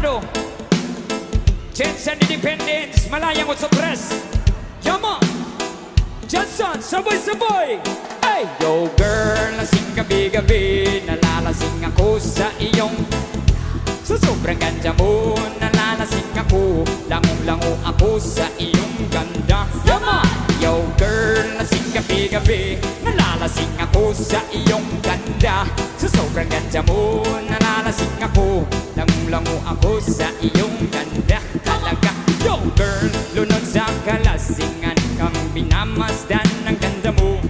Fernando, Chance and Independence, Malayang Utsobres, Yama, Johnson, sabay-sabay. Hey! Yo girl, lasing gabi-gabi, nalalasing ako sa iyong. Sa sobrang ganda mo, nalalasing ako, langong-lango ako sa iyong ganda. Yama! Yo girl, lasing gabi-gabi, nalalasing ako sa iyong ganda. Sa sobrang ganda mo, nalalasing ako, langong-lango ako sa iyong ganda. Talaga, yo girl, lunod sa kalasingan kang binamasdan ng ganda mo.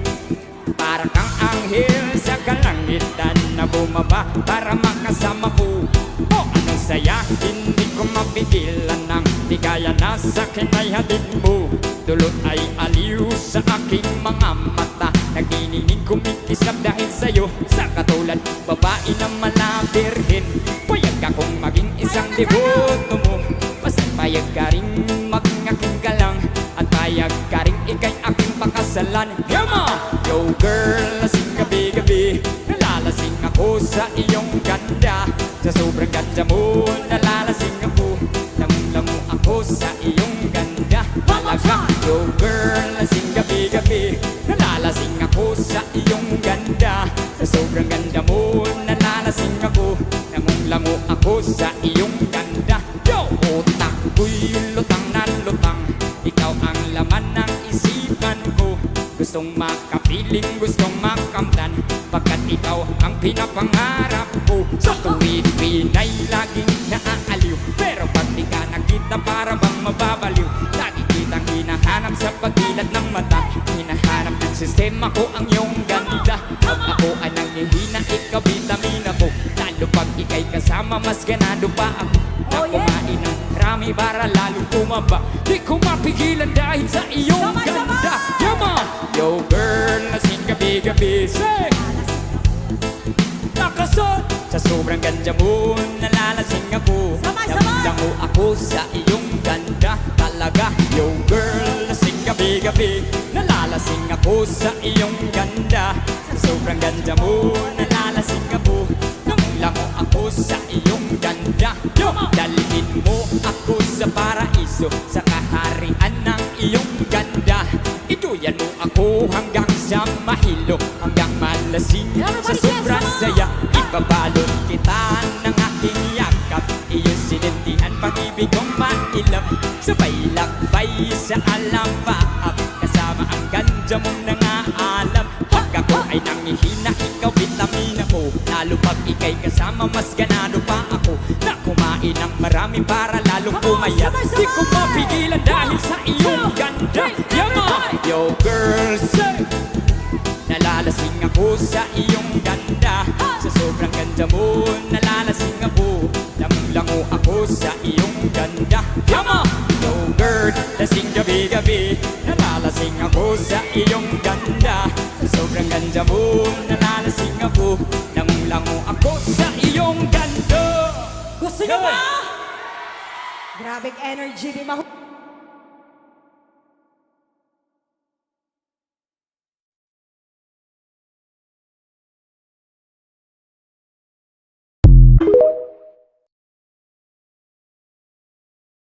Para kang anghel sa kalangitan na bumaba para makasama ko. O anong saya, hindi ko mapigilan nang di kaya na sa'kin ay hatid mo. Dulot ay aliw sa aking mga mata, nagdininig kumikisap dahil sa'yo. Sa katulad, babae na malabirhin, payag akong maging isang deboto mo. Basta payag ka rin mag-aking ka lang, at payag ka rin ikay aking pakasalan. Yama! Yo girl, lasing gabi-gabi, nalalasing ako sa iyong ganda. Sa sobrang ganda mo, nalalasing ako, lango-lango ako sa iyong ganda. Talaga, yo girl, lasing gabi-gabi, nalalasing ako sa iyong ganda. Sa sobrang ganda mo, nalalasing ako, lango-lango ako sa iyong ganda. Yo! Utak ko'y lutang na lutang, ikaw ang laman ng isipan ko. Gustong makapiling, gustong makamtan, pagkat ikaw ang pinapangarap ko. Sa tuwid pinay laging naaaliw, pero pag di ka nakita para bang mababaliw. Lagi kitang hinahanap sa pagdilat ng mata, hinahanap ng sistema ko ang iyong ganda. Pag ako ay nanghihina, ikaw vitamina ko, lalo pag ikay kasama mas ganado pa ako. Na kumain ng rami para lalong tumaba, di ko mapigilan dahil sa iyong ganda. Yama! Yo girl, lasing gabi-gabi, say! Nakasot! Sa sobrang ganda mo, nalalasing ako, lango ako sa iyong ganda. Talaga, yo girl, lasing gabi-gabi, nalalasing ako sa iyong ganda. Sa sobrang ganda mo, nalalasing ako, lango ako sa iyong ganda. Yo! Dalhin mo ako sa paraiso, sa kaharian ng iyong ganda. Iduyan mo ako hanggang sa mahilo, hanggang malasing sa sobrang saya. Ibabalot kita ng aking yakap, iyong sinuntian pag-ibig kong mailap. Sabay lakbay sa alampaap, kasama ang ganda mong nangaalam. Pag ako ay nangihina, ikaw vitamina ko, lalo pag ikay kasama mas ganado pa ako. Na kumain ng marami para lalong pumayat, di ko mapigilan dahil sa iyong ganda. Yama! Yo girl, say! Nalalasing ako sa iyong ganda. Sa sobrang ganda mo, nalalasing ako, lango-lango ako sa iyong ganda. Yama! Yo girl, lasing gabi-gabi, nalalasing ako sa iyong ganda. Sa sobrang ganda mo, nalalasing ako, lango-lango ako sa iyong ganda. Gusto nyo ba? Grabing energy ni Mahu.